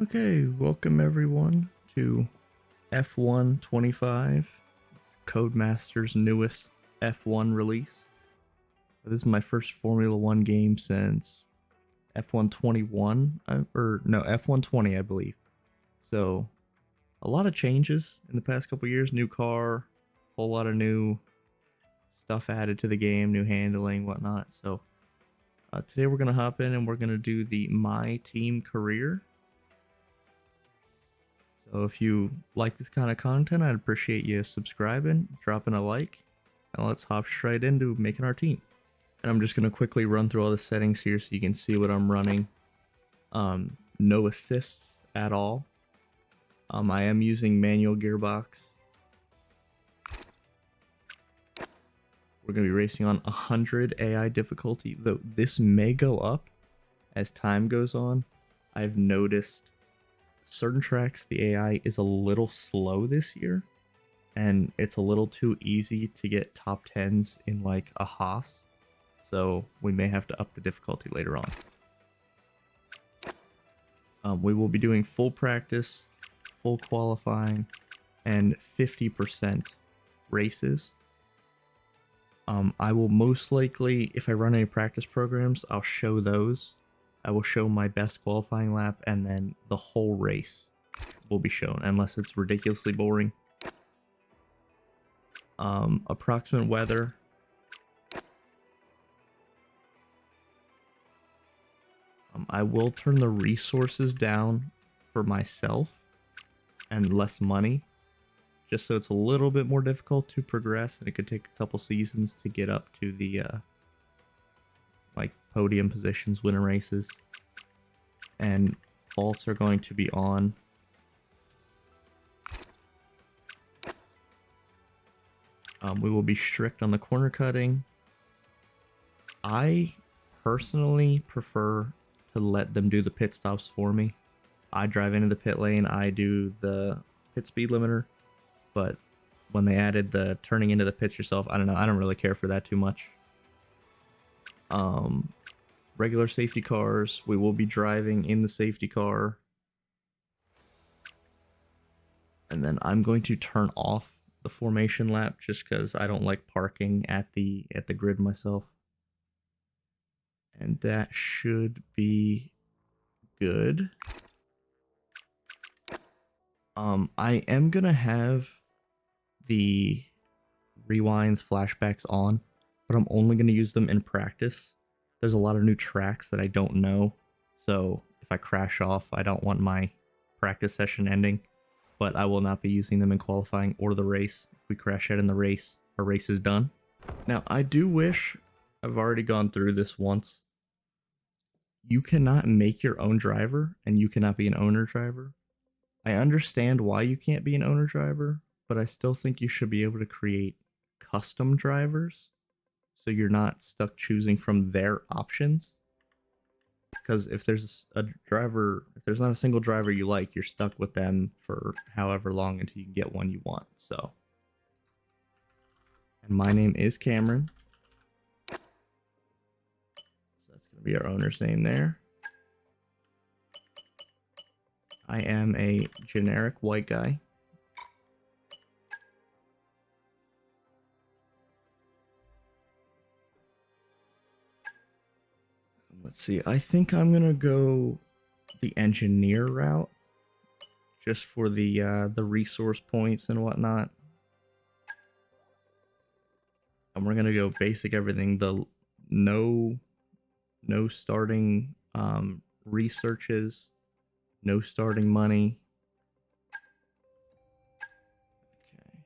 Okay, welcome everyone to F1 25, Codemaster's newest F1 release. This is my first Formula One game since F1 21, or no, F1 20, I believe. So, a lot of changes in the past couple years. New car, whole lot of new stuff added to the game, new handling, whatnot. So, today we're going to hop in and we're going to do the My Team Career. So if you like this kind of content, I'd appreciate you subscribing, dropping a like, and let's hop straight into making our team. And I'm just going to quickly run through all the settings here so you can see what I'm running. No assists at all. I am using manual gearbox. We're going to be racing on 100 AI difficulty, though this may go up as time goes on. I've noticed certain tracks the AI is a little slow this year, and it's a little too easy to get top 10s in like a Haas, so we may have to up the difficulty later on. We will be doing full practice, full qualifying, and 50% races. I will most likely, if I run any practice programs, I'll show those. I will show my best qualifying lap, and then the whole race will be shown, unless it's ridiculously boring. Approximate weather. I will turn the resources down for myself and less money, just so it's a little bit more difficult to progress, and it could take a couple seasons to get up to the like podium positions, winner races. And faults are going to be on. We will be strict on the corner cutting. I personally prefer to let them do the pit stops for me. I drive into the pit lane, I do the pit speed limiter, but when they added the turning into the pits yourself, I don't know, I don't really care for that too much. Regular safety cars, we will be driving in the safety car. And then I'm going to turn off the formation lap just because I don't like parking at the grid myself. And that should be good. I am gonna have the rewinds, flashbacks on, but I'm only gonna use them in practice. There's a lot of new tracks that I don't know, so if I crash off, I don't want my practice session ending. But I will not be using them in qualifying or the race. If we crash out in the race, our race is done. Now, I do wish, I've already gone through this once, you cannot make your own driver and you cannot be an owner driver. I understand why you can't be an owner driver, but I still think you should be able to create custom drivers so you're not stuck choosing from their options. Because if there's a driver, if there's not a single driver you like, you're stuck with them for however long until you can get one you want. So, and my name is Cameron. So that's going to be our owner's name there. I am a generic white guy. Let's see, I think I'm going to go the engineer route just for the resource points and whatnot. And we're gonna go basic everything. The no starting researches, no starting money. Okay.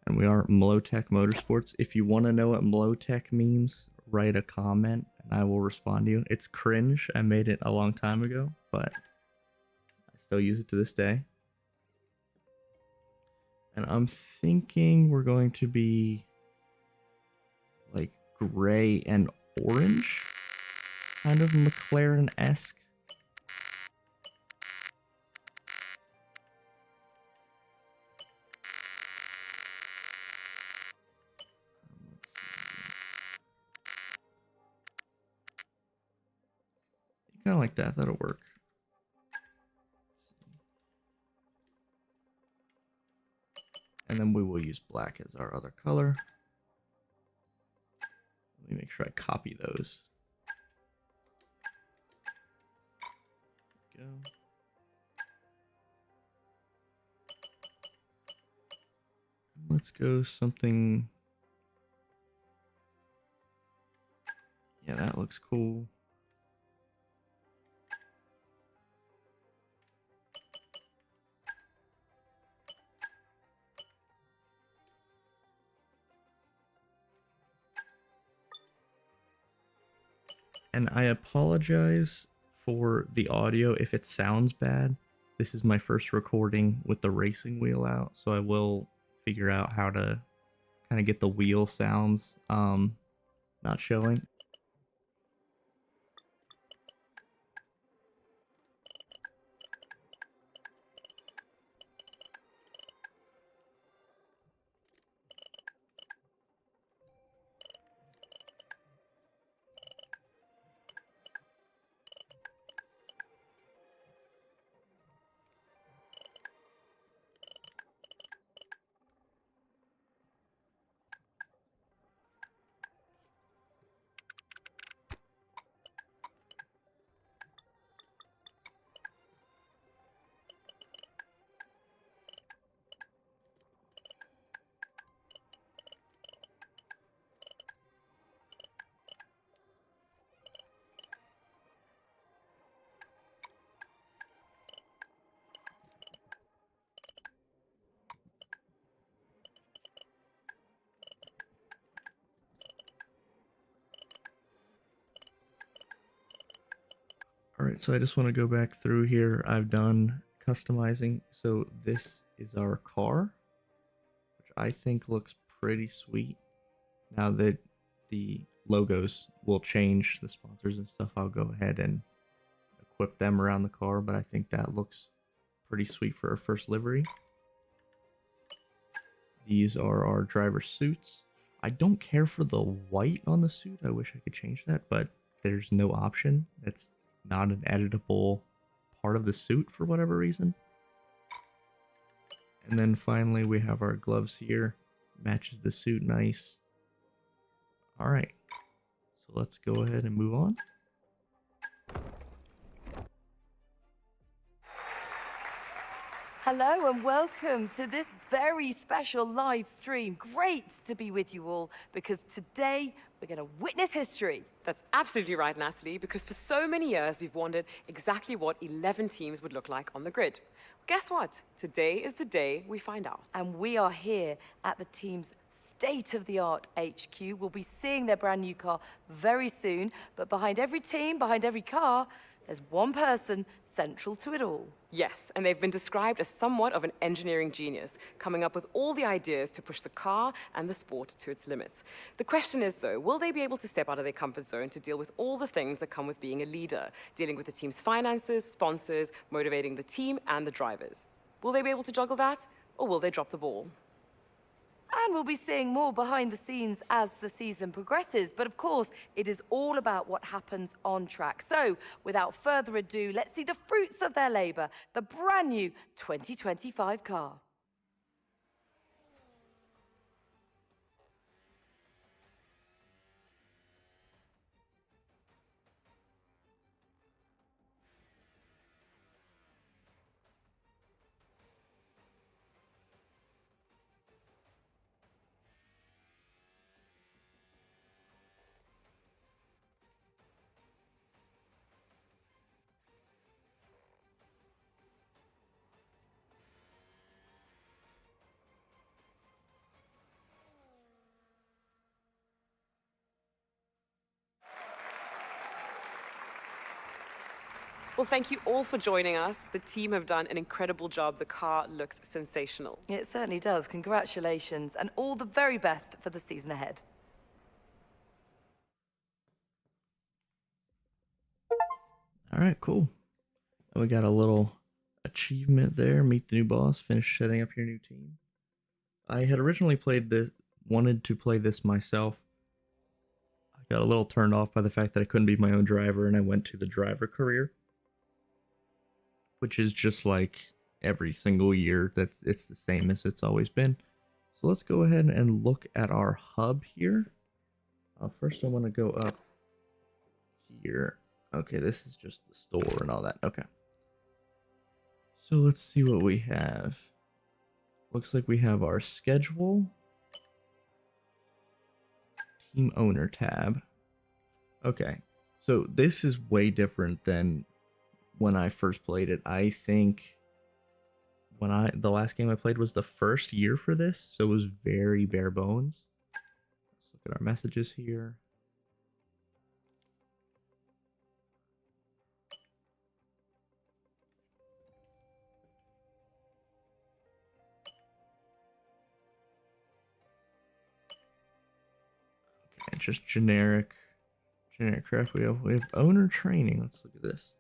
And we are Mlotech Motorsports. If you want to know what Mlotech means, write a comment and I will respond to you. It's cringe. I made it a long time ago, but I still use it to this day. And I'm thinking we're going to be like gray and orange, kind of McLaren-esque. kind of like that. That'll work. And then we will use black as our other color. Let me make sure I copy those. There we go. Let's go something. Yeah, that looks cool. And I apologize for the audio if it sounds bad. This is my first recording with the racing wheel out, so I will figure out how to kind of get the wheel sounds not showing. All right, so I just want to go back through here. I've done customizing. So this is our car, which I think looks pretty sweet. Now that the logos will change, the sponsors and stuff, I'll go ahead and equip them around the car, but I think that looks pretty sweet for our first livery. These are our driver suits. I don't care for the white on the suit. I wish I could change that, but there's no option. It's not an editable part of the suit for whatever reason. And then finally we have our gloves here. Matches the suit nice. All right, so let's go ahead and move on. Hello and welcome to this very special live stream. Great to be with you all because today we're going to witness history. That's absolutely right, Natalie, because for so many years we've wondered exactly what 11 teams would look like on the grid. Guess what? Today is the day we find out. And we are here at the team's state-of-the-art HQ. We'll be seeing their brand new car very soon, but behind every team, behind every car, there's one person central to it all. Yes, and they've been described as somewhat of an engineering genius, coming up with all the ideas to push the car and the sport to its limits. The question is, though, will they be able to step out of their comfort zone to deal with all the things that come with being a leader, dealing with the team's finances, sponsors, motivating the team and the drivers? Will they be able to juggle that, or will they drop the ball? And we'll be seeing more behind the scenes as the season progresses. But of course, it is all about what happens on track. So, without further ado, let's see the fruits of their labor, the brand new 2025 car. Well, thank you all for joining us. The team have done an incredible job. The car looks sensational. It certainly does. Congratulations, and all the very best for the season ahead. All right, cool. We got a little achievement there. Meet the new boss. Finish setting up your new team. I had originally wanted to play this myself. I got a little turned off by the fact that I couldn't be my own driver, and I went to the driver career, which is just like every single year. It's the same as it's always been. So let's go ahead and look at our hub here. First, I want to go up here. Okay, this is just the store and all that. Okay. So let's see what we have. Looks like we have our schedule. Team owner tab. Okay. So this is way different than when I first played it. I think the last game I played was the first year for this, so it was very bare bones. Let's look at our messages here. Okay, just generic crap. We have owner training. Let's look at this.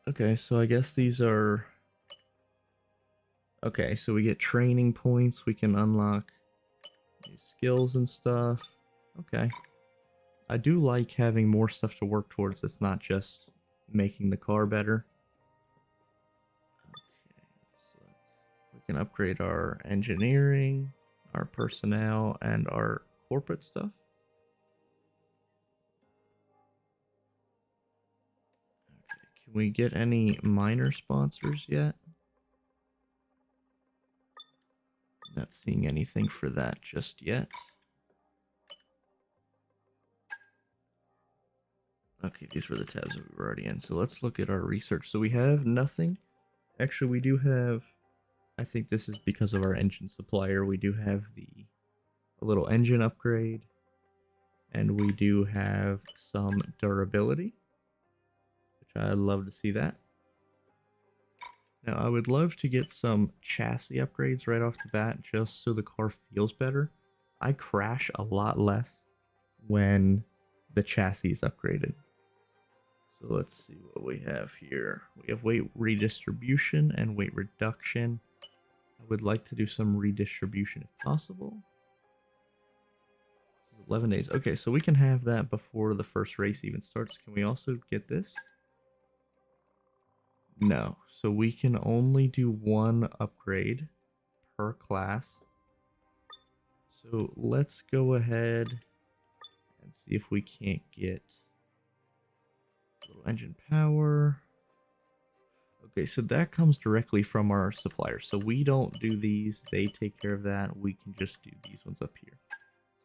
Okay, so I guess these are... Okay, so we get training points. We can unlock new skills and stuff. Okay. I do like having more stuff to work towards. It's not just making the car better. Okay, so we can upgrade our engineering, our personnel, and our corporate stuff. Can we get any minor sponsors yet? Not seeing anything for that just yet. Okay, these were the tabs that we were already in. So let's look at our research. So we have nothing. Actually, we do have... I think this is because of our engine supplier. We do have a little engine upgrade. And we do have some durability. I'd love to see that. Now, I would love to get some chassis upgrades right off the bat, just so the car feels better. I crash a lot less when the chassis is upgraded. So let's see what we have here. We have weight redistribution and weight reduction. I would like to do some redistribution if possible. This is 11 days. Okay, so we can have that before the first race even starts. Can we also get this? No, so we can only do one upgrade per class. So let's go ahead and see if we can't get a little engine power. Okay, so that comes directly from our supplier. So we don't do these, they take care of that. We can just do these ones up here.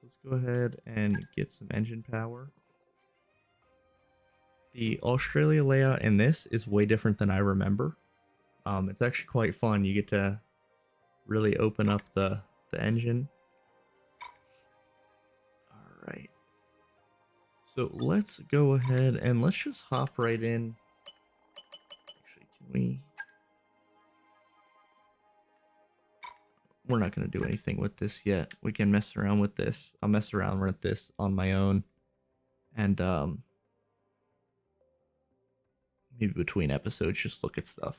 So let's go ahead and get some engine power. The Australia layout in this is way different than I remember. It's actually quite fun. You get to really open up the engine. Alright. So let's go ahead and let's just hop right in. Actually, can we... We're not going to do anything with this yet. We can mess around with this. I'll mess around with this on my own. And, maybe between episodes, just look at stuff.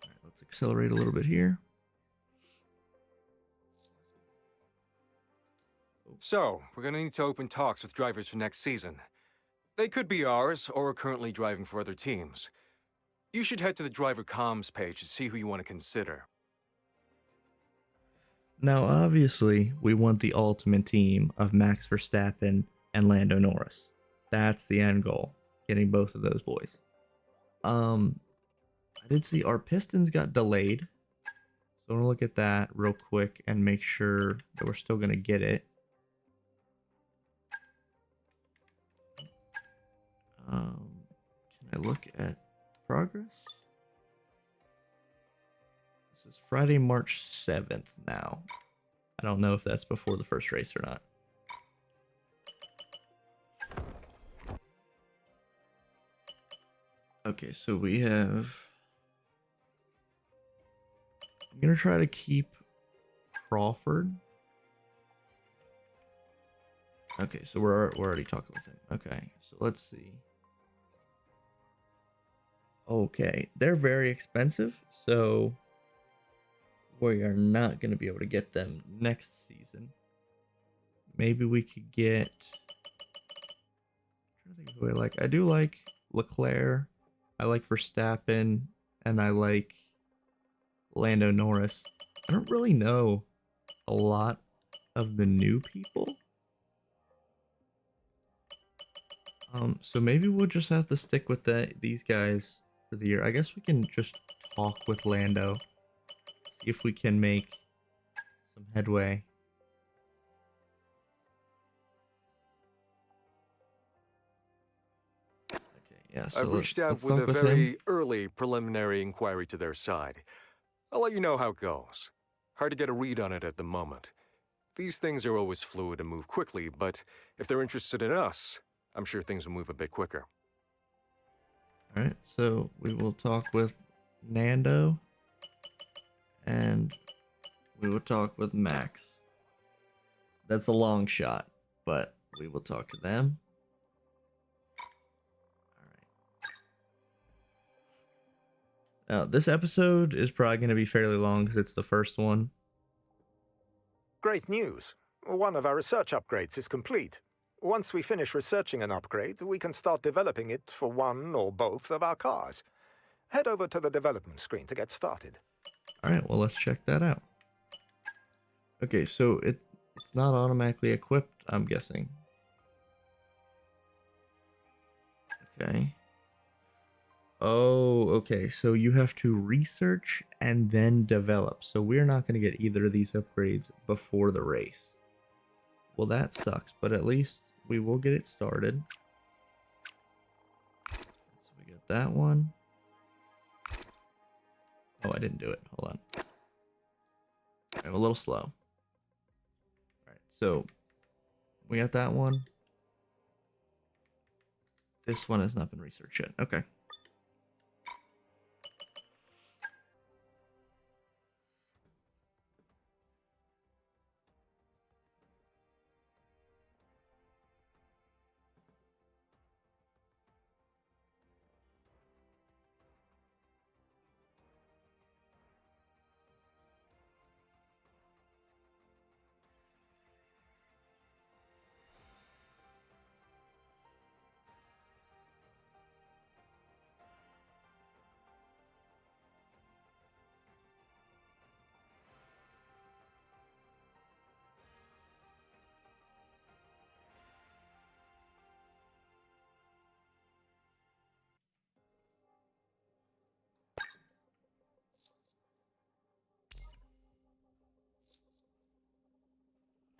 All right, let's accelerate a little bit here. So, we're gonna need to open talks with drivers for next season. They could be ours, or are currently driving for other teams. You should head to the driver comms page to see who you want to consider. Now, obviously, we want the ultimate team of Max Verstappen and Lando Norris. That's the end goal, getting both of those boys. I did see our Pistons got delayed. So I'm gonna look at that real quick and make sure that we're still gonna get it. Can I look at progress? This is Friday, March 7th now. I don't know if that's before the first race or not. Okay, so we have... I'm going to try to keep Crawford. Okay, so we're already talking with him. Okay, so let's see. Okay, they're very expensive, so we are not going to be able to get them next season. Maybe we could get... I'm trying to think of who I like. I do like Leclerc. I like Verstappen. And I like Lando Norris. I don't really know a lot of the new people. So maybe we'll just have to stick with these guys for the year. I guess we can just talk with Lando. See if we can make some headway. Okay, yeah, so I've reached out let's with a talk with very him. early preliminary inquiry to their side. I'll let you know how it goes. Hard to get a read on it at the moment. These things are always fluid and move quickly, but if they're interested in us, I'm sure things will move a bit quicker. Alright, so we will talk with Nando. And we will talk with Max. That's a long shot, but we will talk to them. Alright. Now, this episode is probably going to be fairly long because it's the first one. Great news. One of our research upgrades is complete. Once we finish researching an upgrade, we can start developing it for one or both of our cars. Head over to the development screen to get started. Alright, well, let's check that out. Okay, so it's not automatically equipped, I'm guessing. Okay. Oh, okay, so you have to research and then develop. So we're not going to get either of these upgrades before the race. Well, that sucks, but at least we will get it started. So we got that one. Oh, I didn't do it. Hold on. I'm a little slow. Alright, so we got that one. This one has not been researched yet. Okay.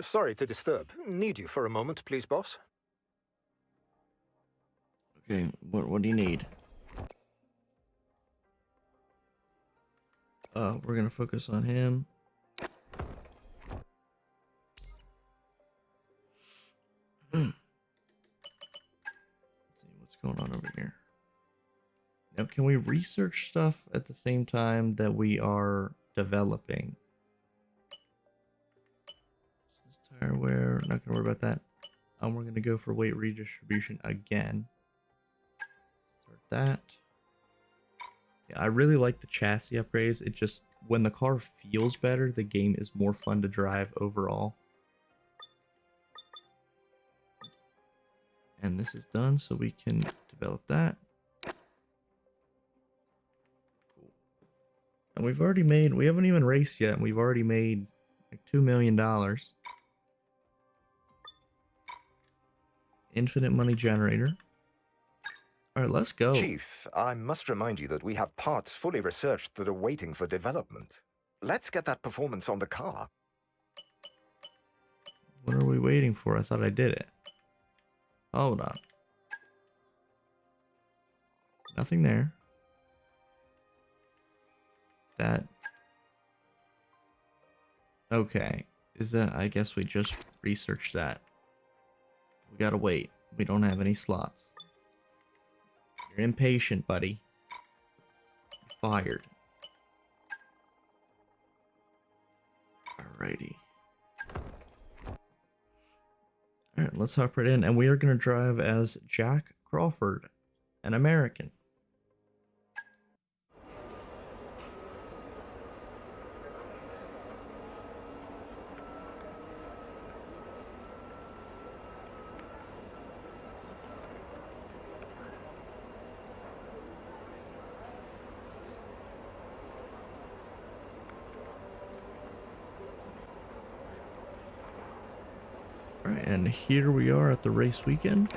Sorry to disturb. Need you for a moment, please, boss? Okay, what do you need? We're gonna focus on him. Let's see what's going on over here. Now, can we research stuff at the same time that we are developing? This is tire wear. Not gonna worry about that. We're gonna go for weight redistribution again. Start that. Yeah, I really like the chassis upgrades. It just, when the car feels better, the game is more fun to drive overall. And this is done, so we can develop that. Cool. And we've already made, we haven't even raced yet, and we've already made like $2 million. Infinite money generator. Alright, let's go. Chief, I must remind you that we have parts fully researched that are waiting for development. Let's get that performance on the car. What are we waiting for? I thought I did it. Hold on. Nothing there. That. Okay. Is that, I guess we just researched that. We gotta wait. We don't have any slots. You're impatient, buddy. You're fired. Alrighty. Alright, let's hop right in. And we are going to drive as Jack Crawford, an American. Alright, and here we are at the race weekend.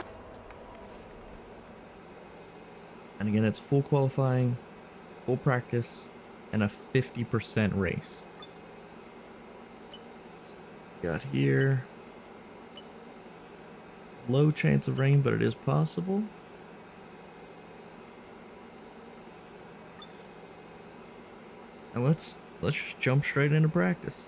And again, it's full qualifying, full practice, and a 50% race. Got here. Low chance of rain, but it is possible. And let's just jump straight into practice.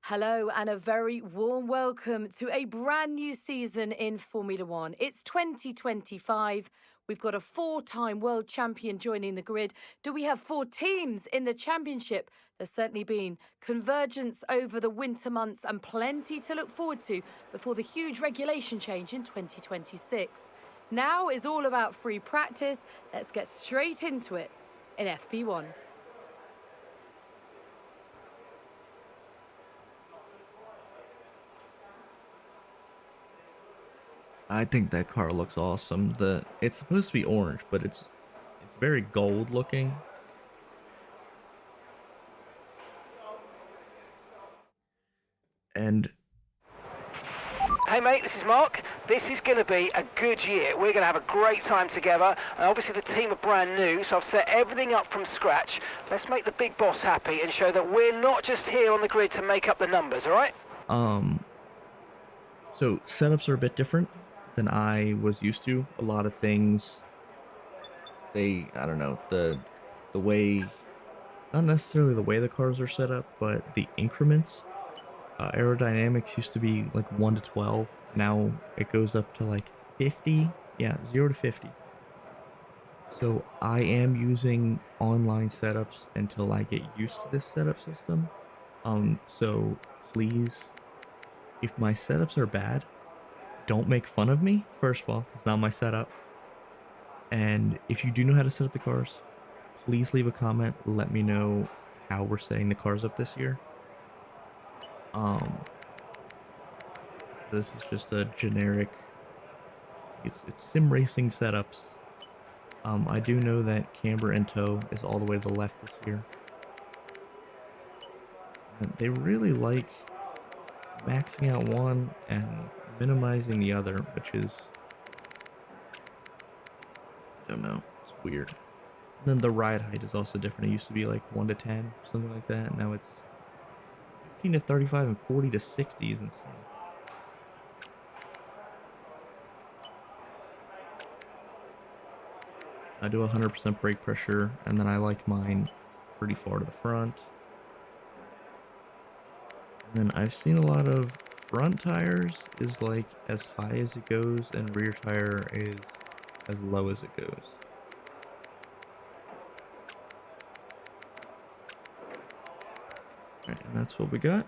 Hello and a very warm welcome to a brand new season in Formula One. It's 2025. We've got a 4-time world champion joining the grid. Do we have 4 teams in the championship? There's certainly been convergence over the winter months and plenty to look forward to before the huge regulation change in 2026. Now is all about free practice. Let's get straight into it in FP1. I think that car looks awesome. It's supposed to be orange, but it's very gold looking. And hey mate, this is Mark. This is going to be a good year. We're going to have a great time together. And obviously the team are brand new, so I've set everything up from scratch. Let's make the big boss happy and show that we're not just here on the grid to make up the numbers, alright? So setups are a bit different than I was used to. A lot of things, I don't know, the way, not necessarily the way the cars are set up, but the increments. Aerodynamics used to be like 1 to 12. Now it goes up to like 50. Yeah, 0 to 50. So I am using online setups until I get used to this setup system. So please, if my setups are bad, don't make fun of me, first of all, it's not my setup. And if you do know how to set up the cars, please leave a comment. Let me know how we're setting the cars up this year. This is just a generic, it's sim racing setups. I do know that camber and toe is all the way to the left this year. And they really like maxing out one and minimizing the other, which is, I don't know, it's weird. And then the ride height is also different. It used to be like 1 to 10, something like that. Now it's 15 to 35 and 40 to 60 is insane. I do 100% brake pressure, and then I like mine pretty far to the front. And then I've seen a lot of front tires is like as high as it goes, and rear tire is as low as it goes. Alright, and that's what we got.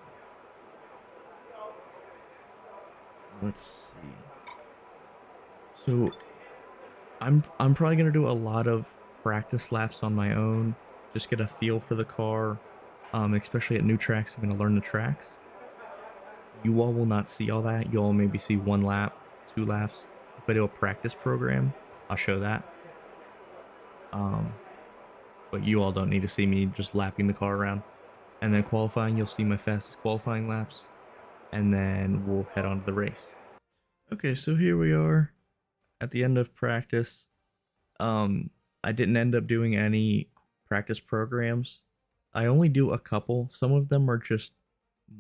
Let's see. So I'm probably gonna do a lot of practice laps on my own, just get a feel for the car. Especially at new tracks, I'm gonna learn the tracks. You all will not see all that. You'll maybe see 1 lap, 2 laps. If I do a practice program, I'll show that. But you all don't need to see me just lapping the car around. And then qualifying, you'll see my fastest qualifying laps. And then we'll head on to the race. Okay, so here we are at the end of practice. I didn't end up doing any practice programs. I only do a couple. Some of them are just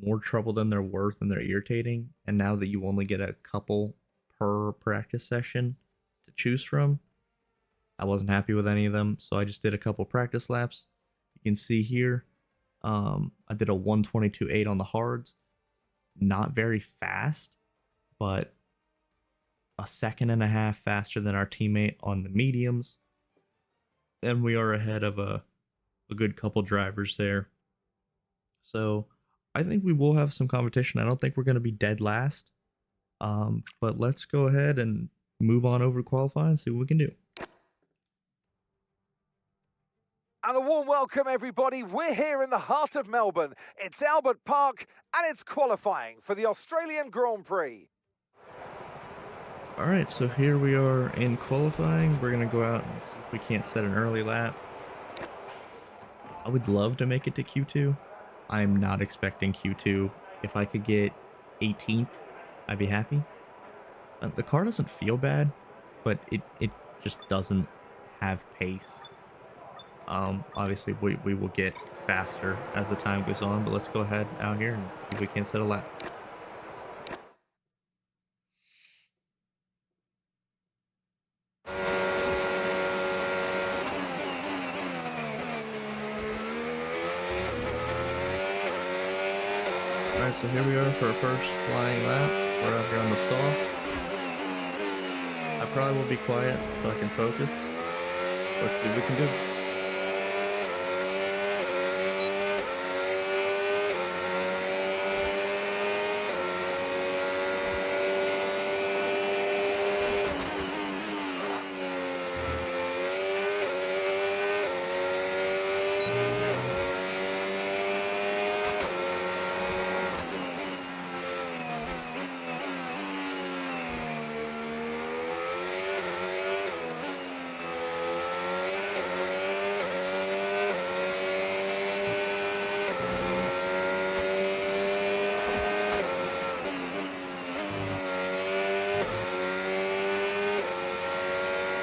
more trouble than they're worth and they're irritating. And now that you only get a couple per practice session to choose from, I wasn't happy with any of them. So I just did a couple practice laps. You can see here, I did a 1:22.8 on the hards. Not very fast, but a 1.5 seconds faster than our teammate on the mediums. And we are ahead of a good couple drivers there. So I think we will have some competition. I don't think we're going to be dead last. But let's go ahead and move on over to qualifying and see what we can do. And a warm welcome, everybody. We're here in the heart of Melbourne. It's Albert Park, and it's qualifying for the Australian Grand Prix. Alright, so here we are in qualifying. We're going to go out and see if we can't set an early lap. I would love to make it to Q2. I'm not expecting Q2. If I could get 18th, I'd be happy. The car doesn't feel bad, but it just doesn't have pace. Obviously we will get faster as the time goes on, but let's go ahead out here and see if we can set a lap. Alright, so here we are for our first flying lap. We're out here on the soft. I probably will be quiet so I can focus. Let's see what we can do.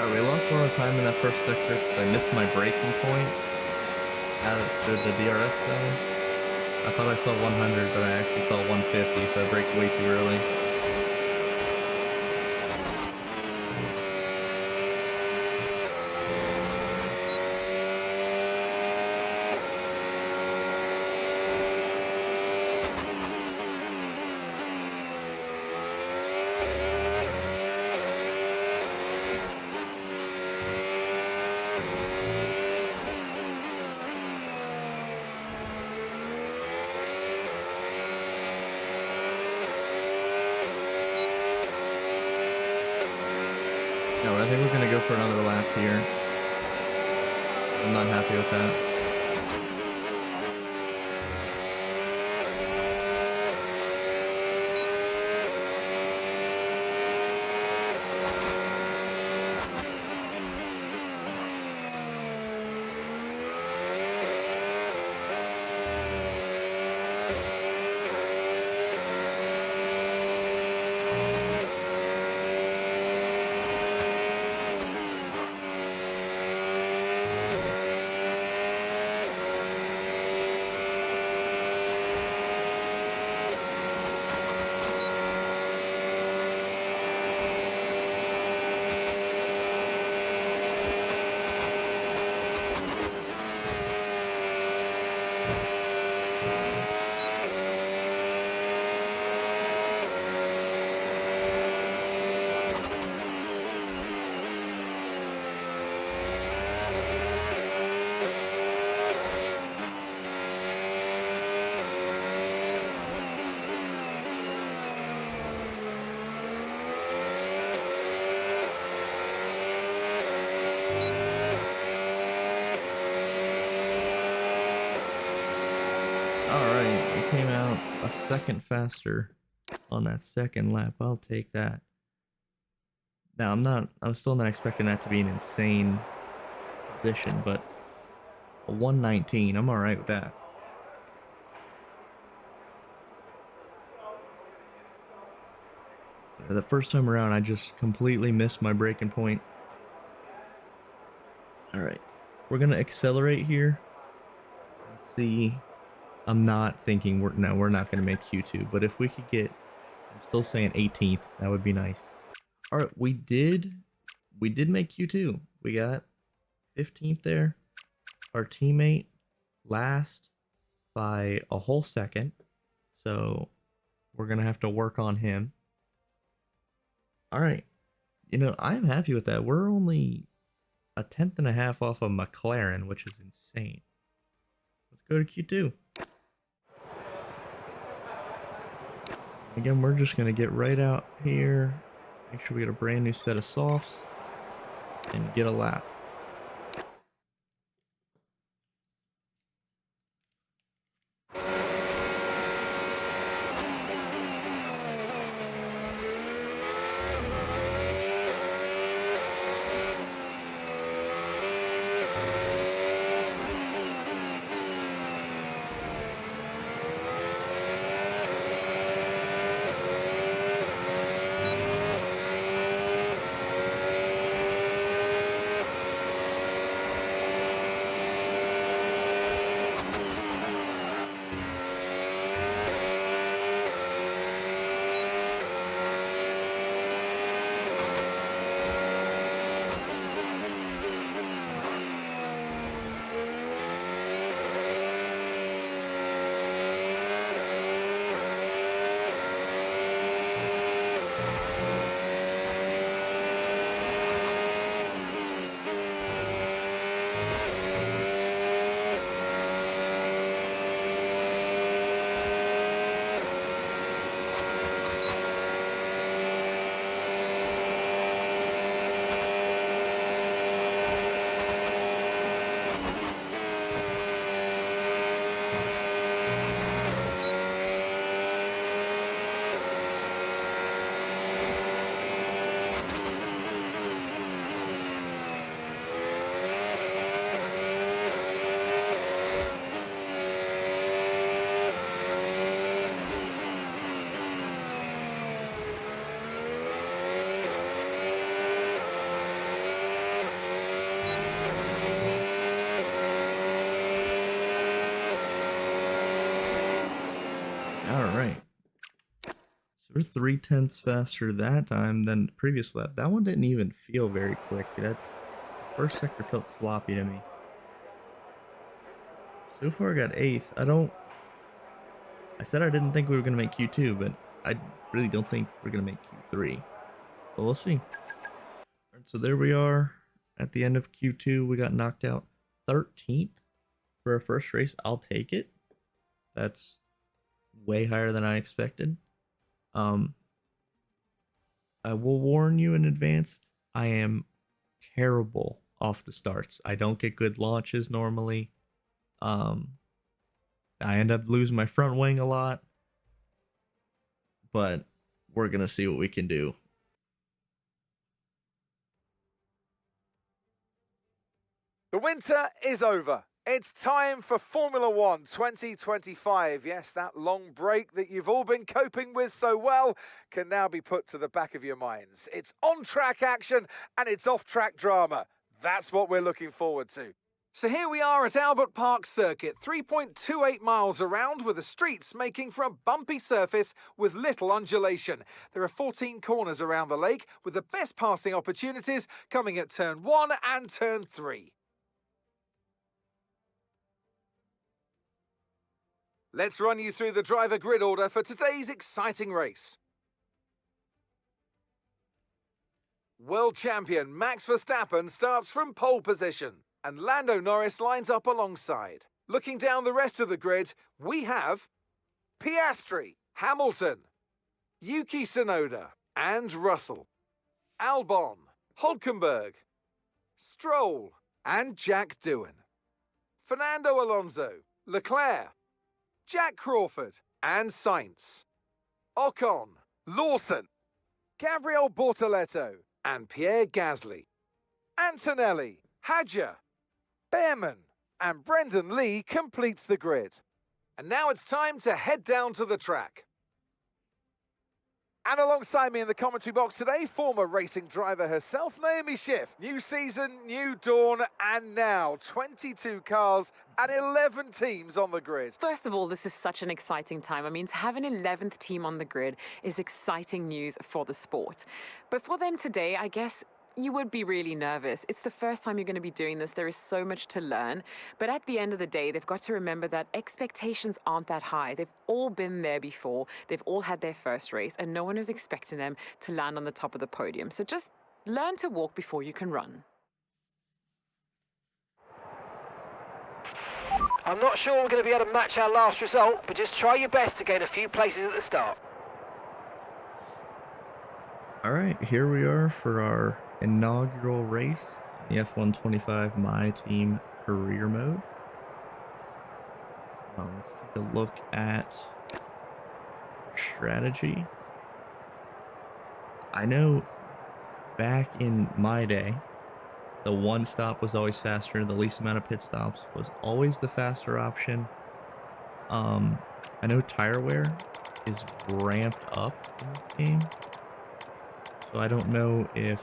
We lost a lot of time in that first sector because I missed my braking point out of the DRS zone. I thought I saw 100, but I actually saw 150, so I braked way too early. No, I think we're gonna go for another lap here. I'm not happy with that. Alright, we came out a second faster on that second lap. I'll take that. Now, I'm still not expecting that to be an insane position, but a 119, I'm alright with that. The first time around, I just completely missed my braking point. Alright, we're gonna accelerate here and see. I'm not thinking we're not gonna make Q2, but if we could get, I'm still saying 18th, that would be nice. Alright, we did make Q2. We got 15th there. Our teammate last by a whole second, so we're gonna have to work on him. Alright, you know, I'm happy with that. We're only a 10th and a half off of McLaren, which is insane. Let's go to Q2. Again, we're just going to get right out here, make sure we get a brand new set of softs, and get a lap. 3/10 faster that time than the previous lap. That one didn't even feel very quick. That first sector felt sloppy to me. So far I got 8th. I said I didn't think we were going to make Q2, but I really don't think we're going to make Q3. But we'll see. Alright, so there we are at the end of Q2. We got knocked out 13th for our first race. I'll take it. That's way higher than I expected. I will warn you in advance, I am terrible off the starts. I don't get good launches normally. I end up losing my front wing a lot, but we're gonna see what we can do. The winter is over. It's time for Formula One 2025. Yes, that long break that you've all been coping with so well can now be put to the back of your minds. It's on-track action and it's off-track drama. That's what we're looking forward to. So here we are at Albert Park Circuit, 3.28 miles around, with the streets making for a bumpy surface with little undulation. There are 14 corners around the lake, with the best passing opportunities coming at turn 1 and turn 3. Let's run you through the driver grid order for today's exciting race. World champion Max Verstappen starts from pole position, and Lando Norris lines up alongside. Looking down the rest of the grid, we have Piastri, Hamilton, Yuki Tsunoda, and Russell, Albon, Hülkenberg, Stroll, and Jack Doohan, Fernando Alonso, Leclerc, Jack Crawford, and Sainz, Ocon, Lawson, Gabriel Bortoleto, and Pierre Gasly, Antonelli, Hadjar, Behrman, and Brendan Lee completes the grid. And now it's time to head down to the track. And alongside me in the commentary box today, former racing driver herself, Naomi Schiff. New season, new dawn, and now 22 cars and 11 teams on the grid. First of all, this is such an exciting time. I mean, to have an 11th team on the grid is exciting news for the sport. But for them today, I guess you would be really nervous. It's the first time you're going to be doing this. There is so much to learn. But at the end of the day, they've got to remember that expectations aren't that high. They've all been there before. They've all had their first race, and no one is expecting them to land on the top of the podium. So just learn to walk before you can run. I'm not sure we're going to be able to match our last result, but just try your best to gain a few places at the start. Alright, here we are for our inaugural race, the F125 My Team Career Mode. Let's take a look at strategy. I know back in my day, the one stop was always faster, the least amount of pit stops was always the faster option. I know tire wear is ramped up in this game, so I don't know if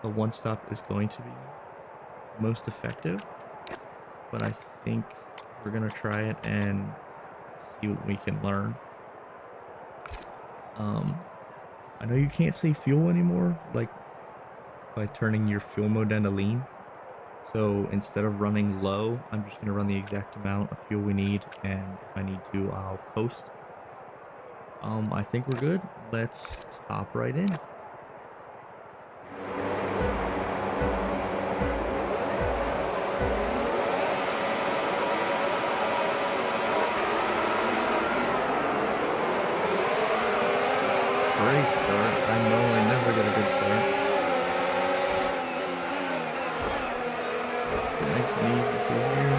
the one stop is going to be most effective, but I think we're gonna try it and see what we can learn. I know you can't save fuel anymore, like by turning your fuel mode down to lean. So instead of running low, I'm just gonna run the exact amount of fuel we need, and if I need to, I'll coast. I think we're good. Let's hop right in. Great start. I know I never get a good start. Nice and easy through here.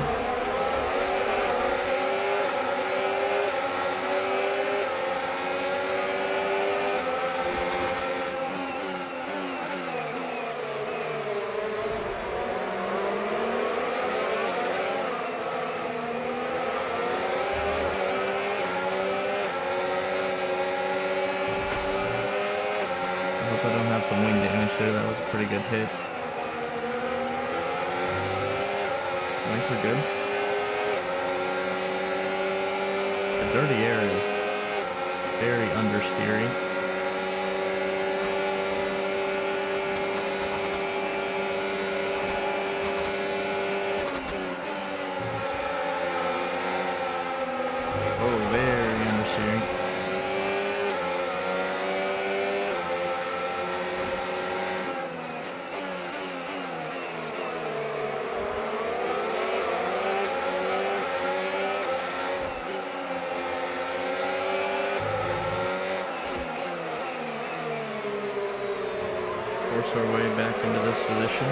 I hope I don't have some wing damage there. That was a pretty good hit. I think we're good. The dirty air is very understeery. Oh, very understeering. Force our way back into this position.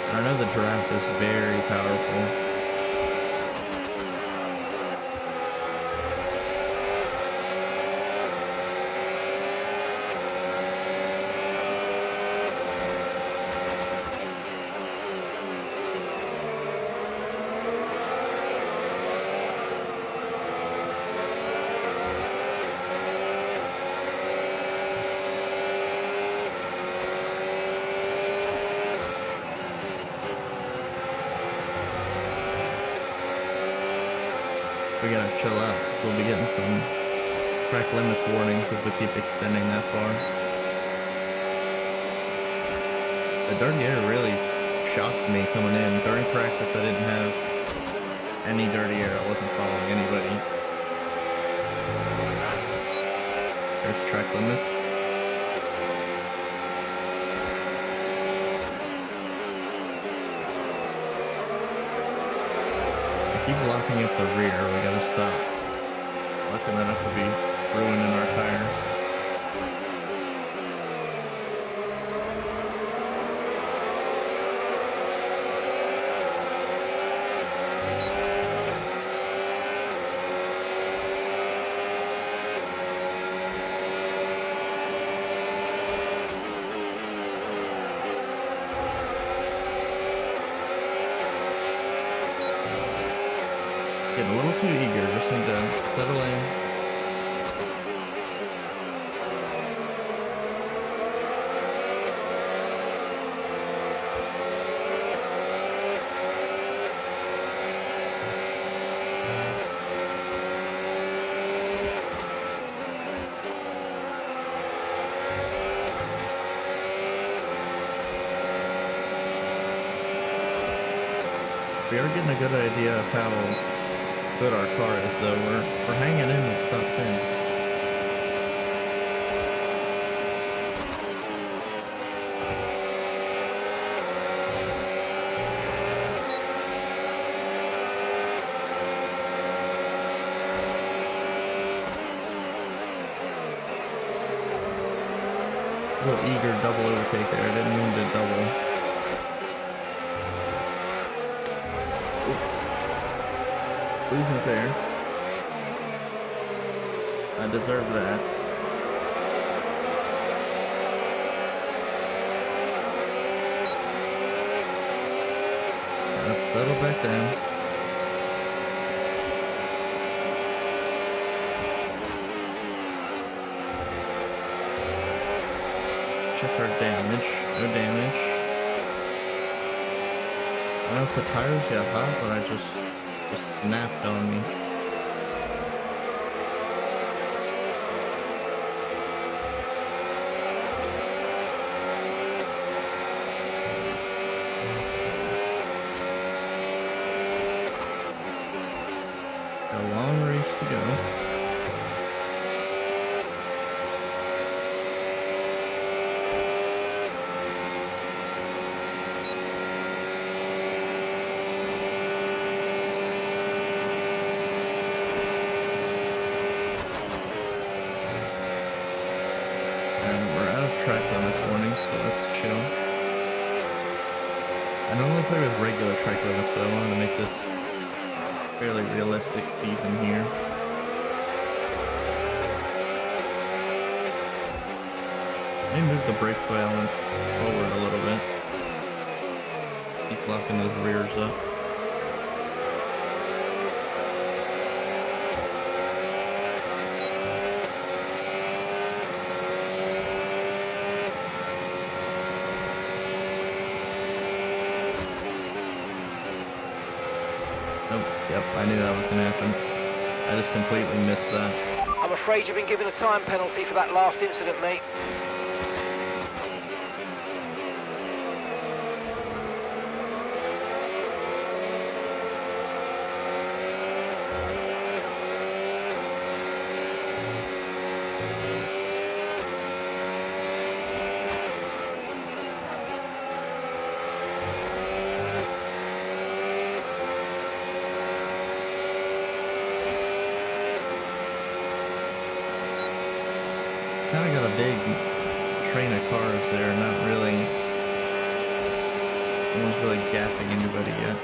I know the draft is very powerful. We gotta chill out. We'll be getting some track limits warnings if we keep extending that far. The dirty air really shocked me coming in. During practice I didn't have any dirty air. I wasn't following anybody. There's track limits. Keep locking up the rear, we gotta stop locking that up to be ruining our tire. Getting a little too eager, just need to settle in. We are getting a good idea of how good our car is, though. We're hanging in with top 10. A little eager double overtake there. I didn't mean to double. Losing it there. I deserve that. Let's settle back down. Check our damage. No damage. I don't know if the tires got hot, but I just snapped on me. Got a long race to go. Track limits warning, so let's chill. I normally play with regular track limits, but I wanted to make this fairly realistic season here. Maybe move the brake balance forward a little bit. Keep locking those rears up. Yep, I knew that was gonna happen. I just completely missed that. I'm afraid you've been given a time penalty for that last incident, mate. Kinda got a big train of cars there, not really. No one's really gapping anybody yet.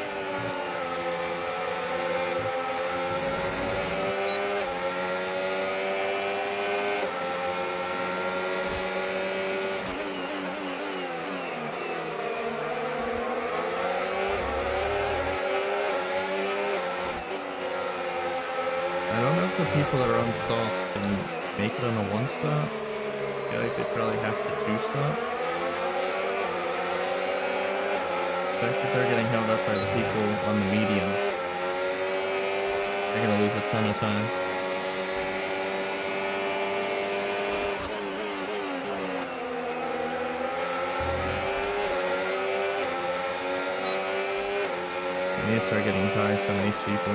I don't know if the people that are on soft can make it on a one stop. I feel like they probably have to two stop. The fact that they're getting held up by the people on the medium, they're gonna lose a ton of time. I need to start getting by some of these people.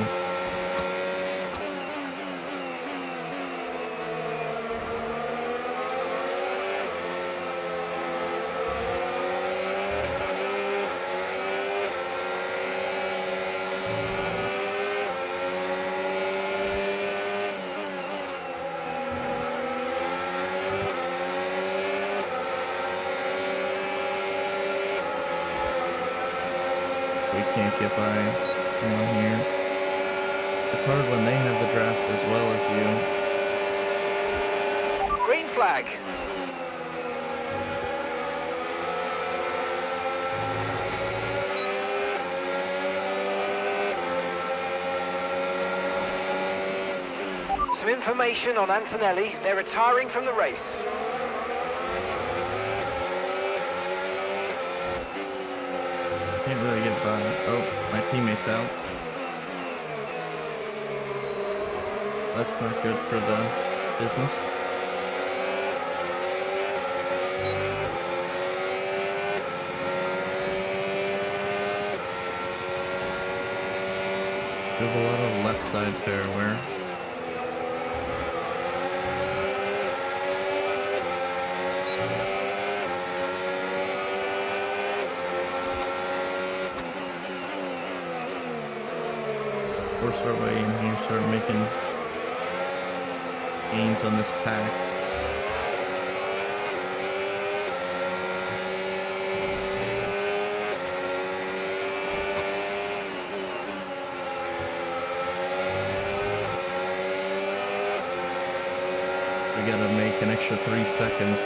We can't get by anyone here. It's hard when they have the draft as well as you. Green flag. Some information on Antonelli. They're retiring from the race. Can't really get by. Oh, my teammate's out. That's not good for the business. We have a lot of left side fairway. Force our way in here, start making gains on this pack. We gotta make an extra 3 seconds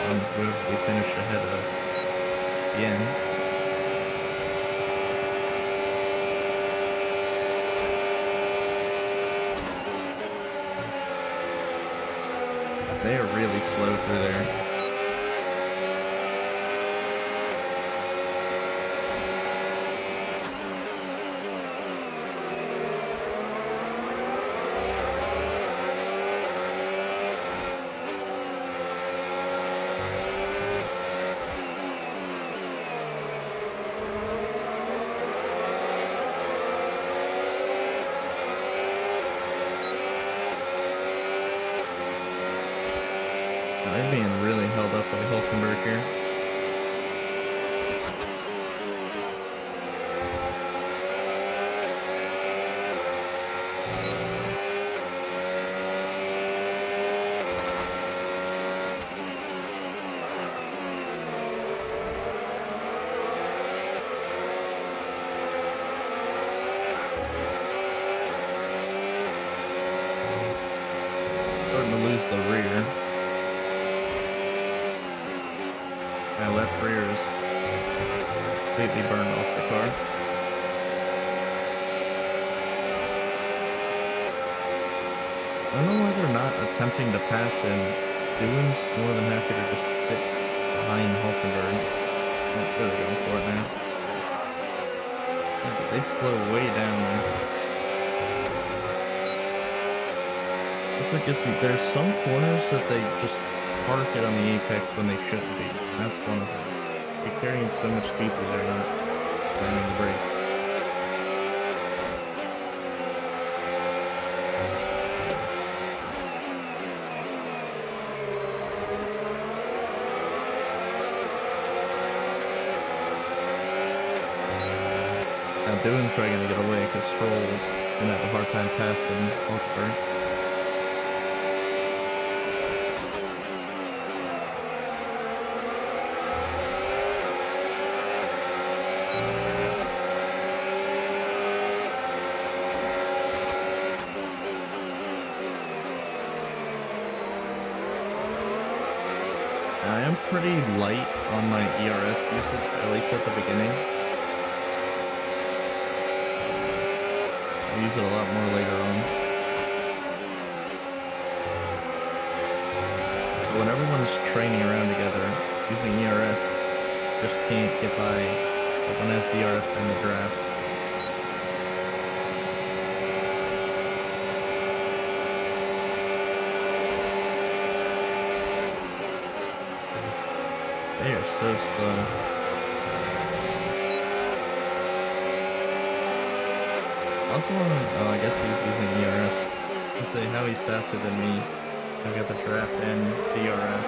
on whoever we finish ahead of the end. They are really slow through there. I'm being really held up by Hulkenberg here. Starting to lose the rear. My left rear is completely burned off the car. I don't know why they're not attempting to pass in. Doohan's more than happy to just sit behind Hulkenberg. That's really going for it now. Yeah, but they slow way down there. That's what gets me. There's some corners that they just park it on the apex when they shouldn't be. That's one of them. You're carrying so much speed through there, not slamming the brakes. Now Doohan's probably gonna get away because Stroll gonna have a hard time passing Hulkenberg. I am pretty light on my ERS usage, at least at the beginning. I'll use it a lot more later on. But when everyone's training around together, using ERS just can't get by. Everyone has the ERS in the draft. They are so slow. Also, oh, I guess he's using ERS. Let's say how he's faster than me. I've got the draft and the ERS.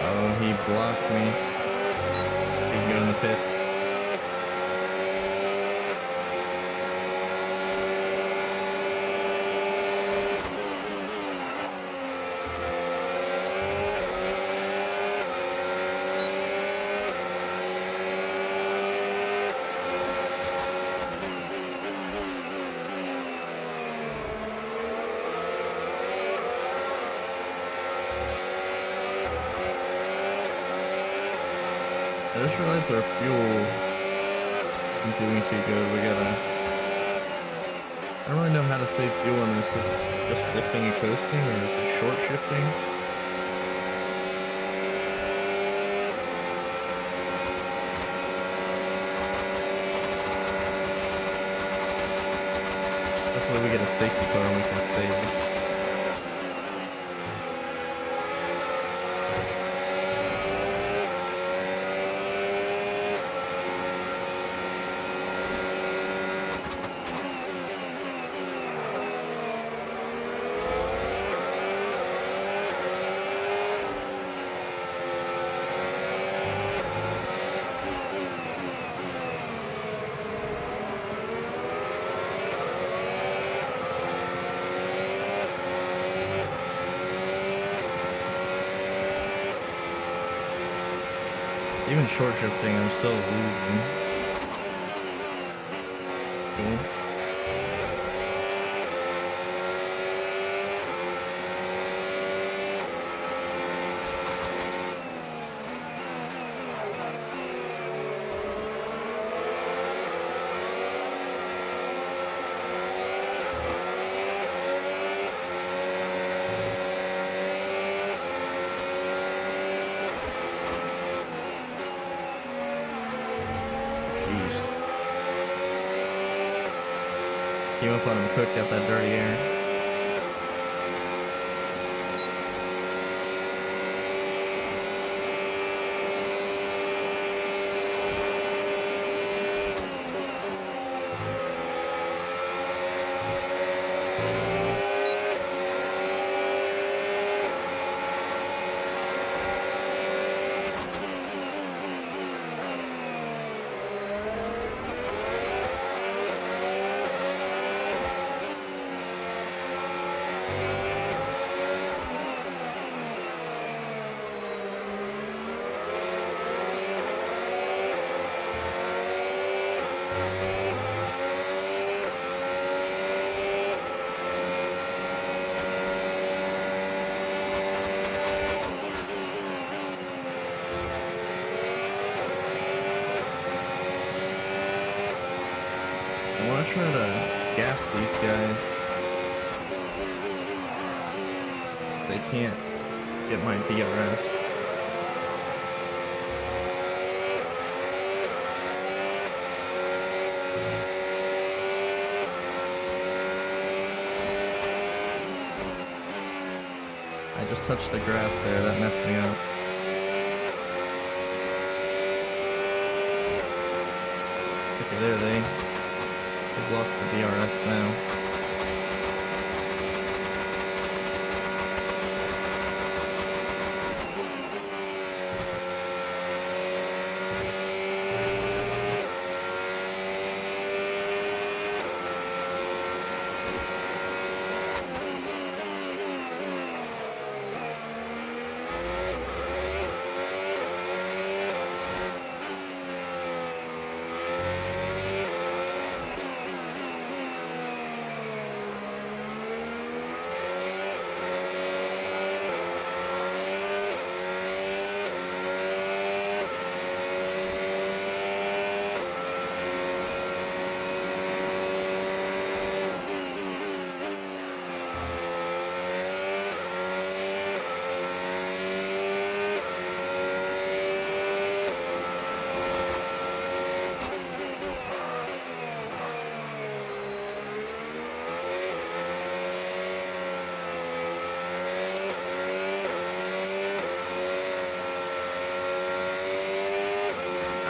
Oh, he blocked me. He can go in the pits. I just realized our fuel isn't doing too good. I don't really know how to save fuel on this. Is it just lifting and coasting, or is it short shifting? Hopefully we get a safety car and we can save. Even short shifting, I'm still losing. Cool. Came up on him quick, got that dirty air. I want to try to gap these guys. They can't get my DRS. I just touched the grass there, that messed me up. Okay, there they've lost the DRS now.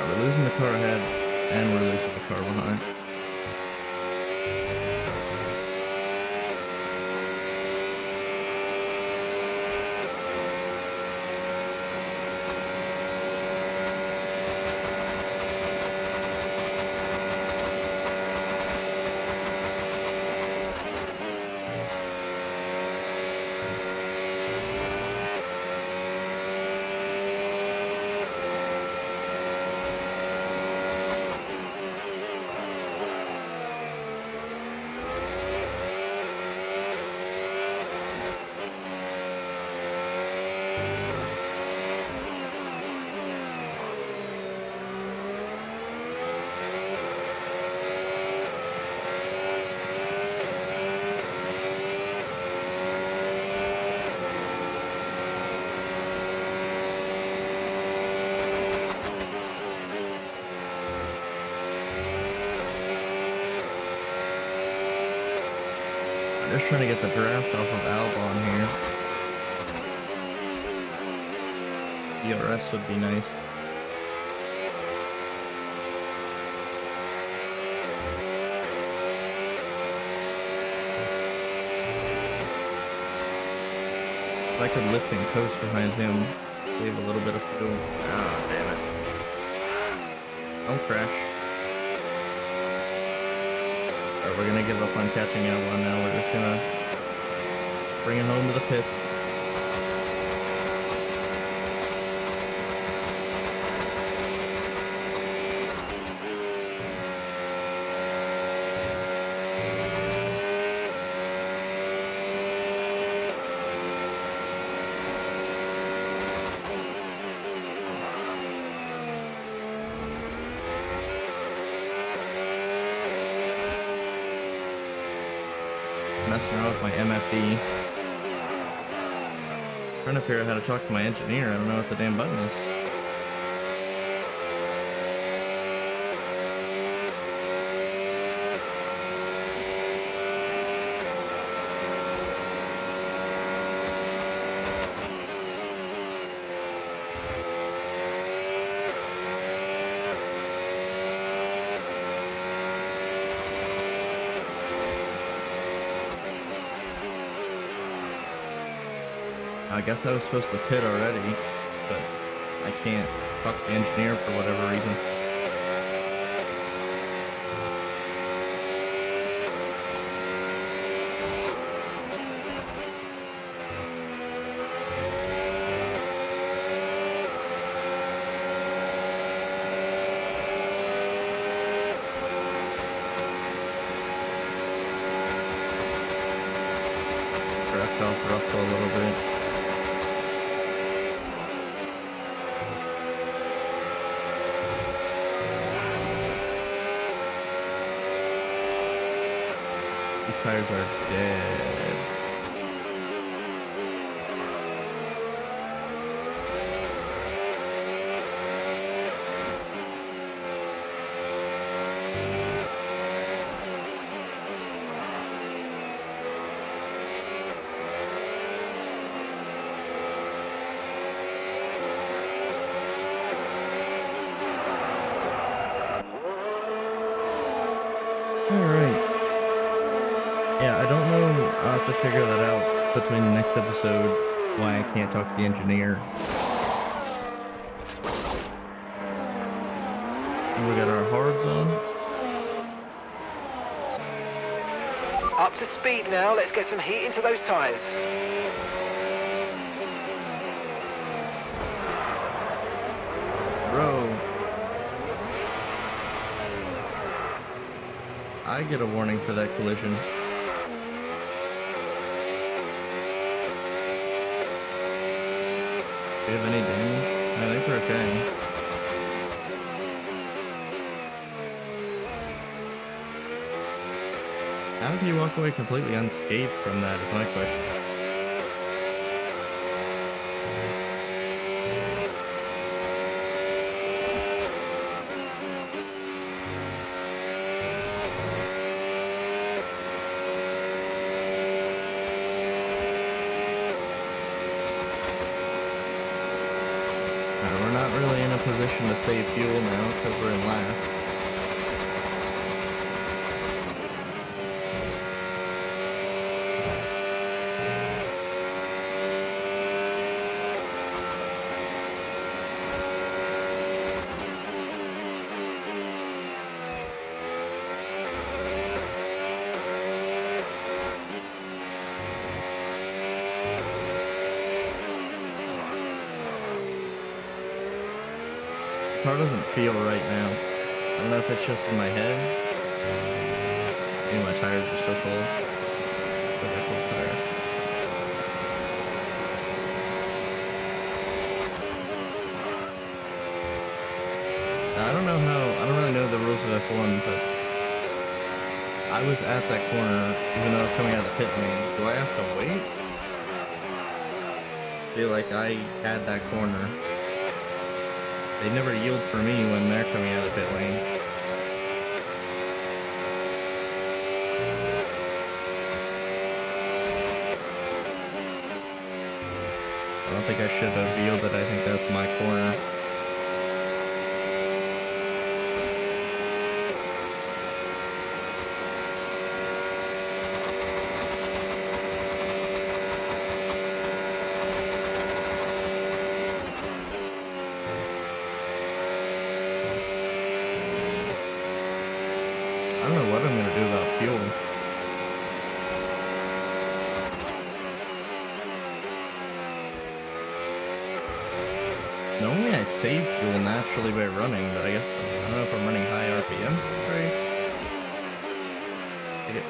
We're losing the car ahead, and we're losing the car behind. Just trying to get the draft off of Albon here. DRS would be nice. If I could lift and coast behind him, save a little bit of fuel. Ah, damn it. Don't crash. Alright, we're gonna give up on catching Albon now. We're just gonna bring it home to the pits. Messing around with my MFD. Trying to figure out how to talk to my engineer. I don't know what the damn button is. I guess I was supposed to pit already, but I can't talk to the engineer for whatever reason. Draft off Russell a little bit. These tires are dead. I'll have to figure that out between the next episode, why I can't talk to the engineer. And we got our hards on. Up to speed now. Let's get some heat into those tyres. Bro. I get a warning for that collision. Do you have any damage? I think we're okay. How did he walk away completely unscathed from that is my question. We're not really in a position to save fuel now because we're in last. Car doesn't feel right now. I don't know if it's just in my head. Maybe my tires are still cold. Still got cold tires. I don't really know the rules of F1, but I was at that corner, even though I was coming out of the pit lane. Do I have to wait? I feel like I had that corner. They never yield for me when they're coming out of the pit lane. I don't think I should have yielded. I think that's my corner. I don't know what I'm gonna do about fuel. Normally I save fuel naturally by running, but I guess I don't know if I'm running high RPMs this race.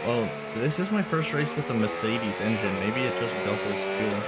Well, this is my first race with the Mercedes engine. Maybe it just guzzles fuel.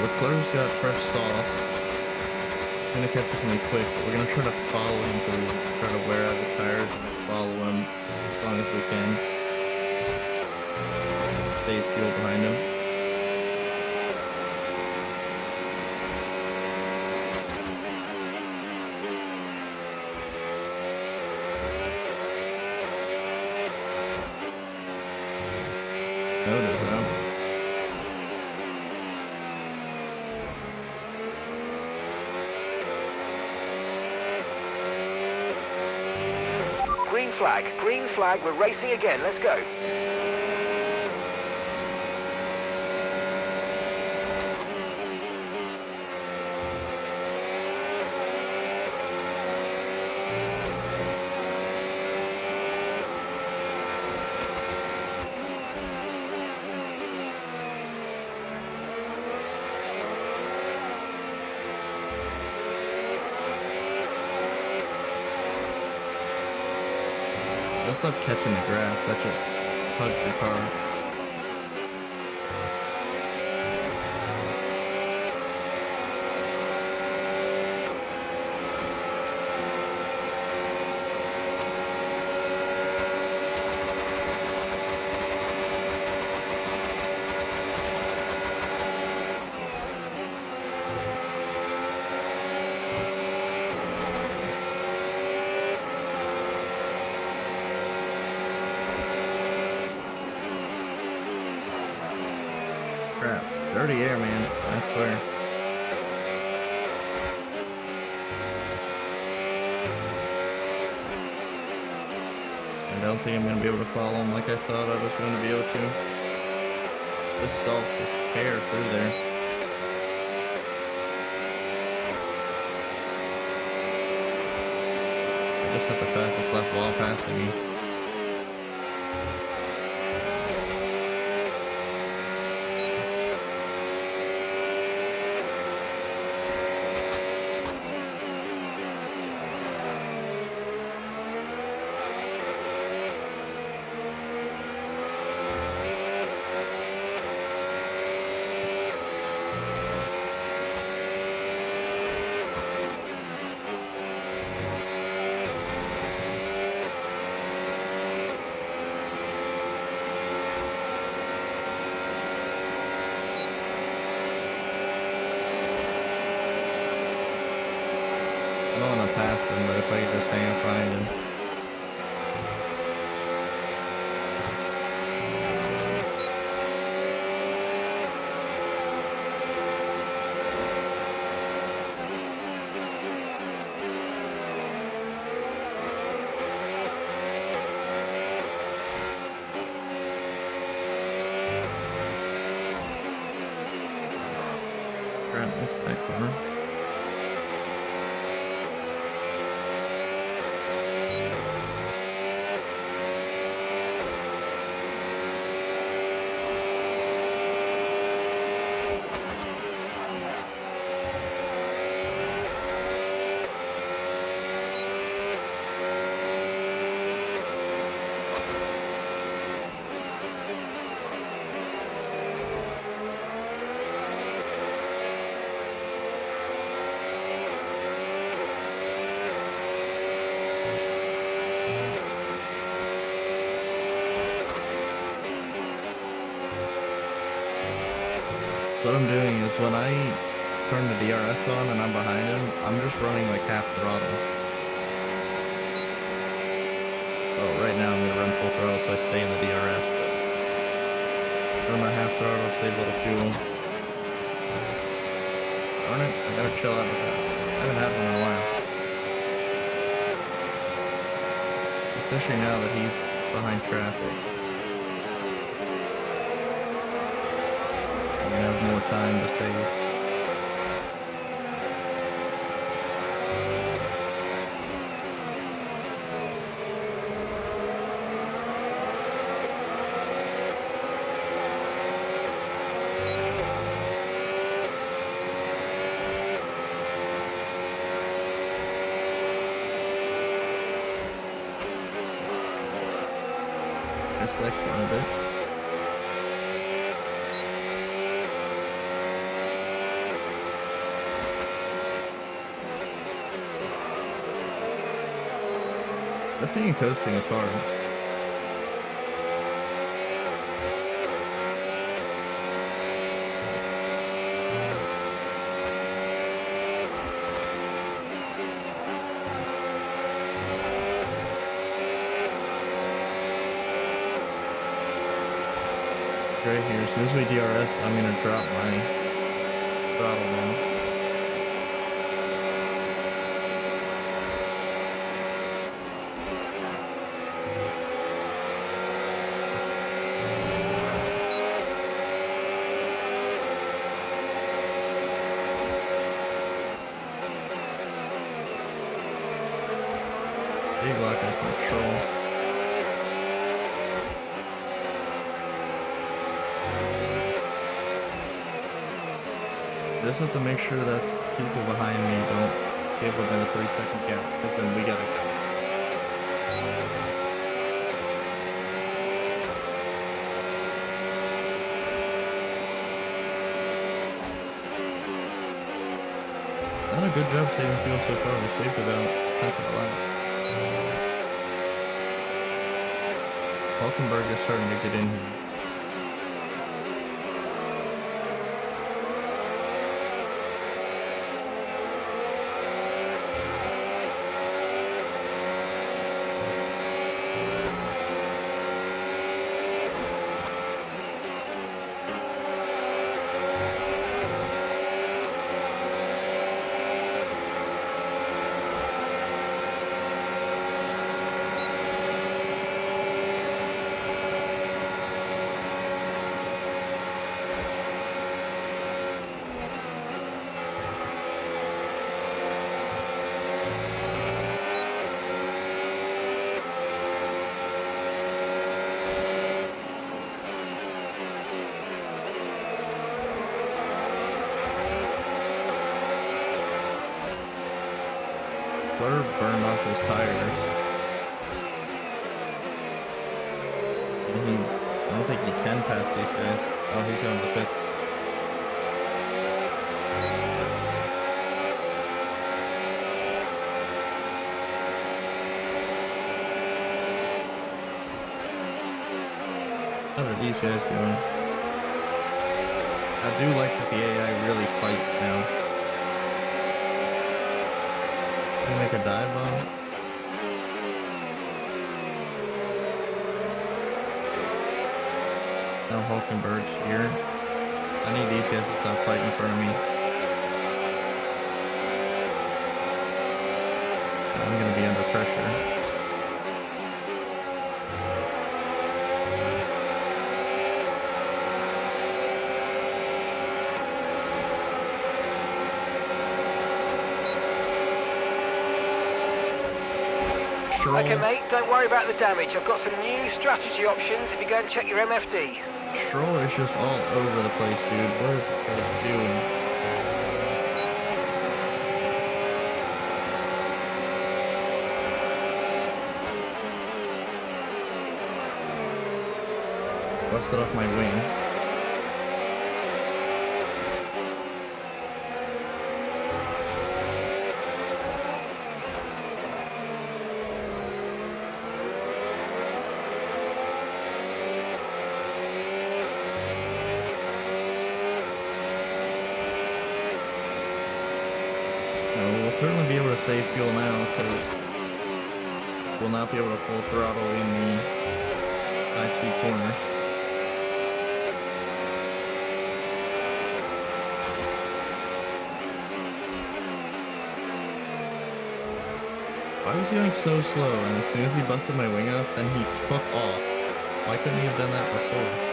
Leclerc's got fresh sauce. He's gonna catch up to me quick, but we're gonna try to follow him through, try to wear out his tires and follow him as long as we can. Save fuel behind him. Notice that. Green flag, we're racing again, let's go. That's not catching the grass, that just hugs your car. Crap. Dirty air, man. I swear. I don't think I'm going to be able to follow him like I thought I was going to be able to. This salt's just tear through there. I just hit the fastest left while passing me. I don't want to pass him, but if I could just hang and find him. Crap, missed that corner. What I'm doing is when I turn the DRS on and I'm behind him, I'm just running like half throttle. Oh, right now I'm gonna run full throttle so I stay in the DRS. Run my half throttle, save a little fuel. Darn it, I gotta chill out with that. I haven't had one in a while. Especially now that he's behind traffic. I have more time to save. Just like one a bit. Drifting and coasting is hard. Right here, as soon as we DRS, I'm gonna drop my throttle now. Big lock of control. I just have to make sure that people behind me don't give within a 3-second gap, because then we gotta go. good job saving fuel so far. We saved about half of a lap. Falkenberg is starting to get in here. Clutter burned off his tires. I don't think he can pass these guys. Oh, he's going to pit. How are these guys doing? I do like that the AI really fight now. Make a dive bomb. Now Hulkenberg's here. I need these guys to stop fighting in front of me. I'm gonna be under pressure. Okay, mate, don't worry about the damage. I've got some new strategy options if you go and check your MFD. Stroll is just all over the place, dude. What is this guy doing? Busted off my wing. We'll certainly be able to save fuel now because we'll not be able to full throttle in the high-speed corner. Why was he going so slow? And as soon as he busted my wing off, then he took off. Why couldn't he have done that before?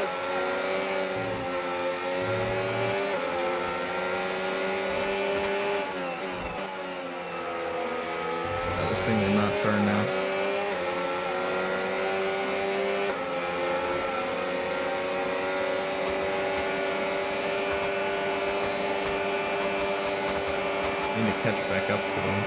Thing will not turn now. Need to catch back up to them.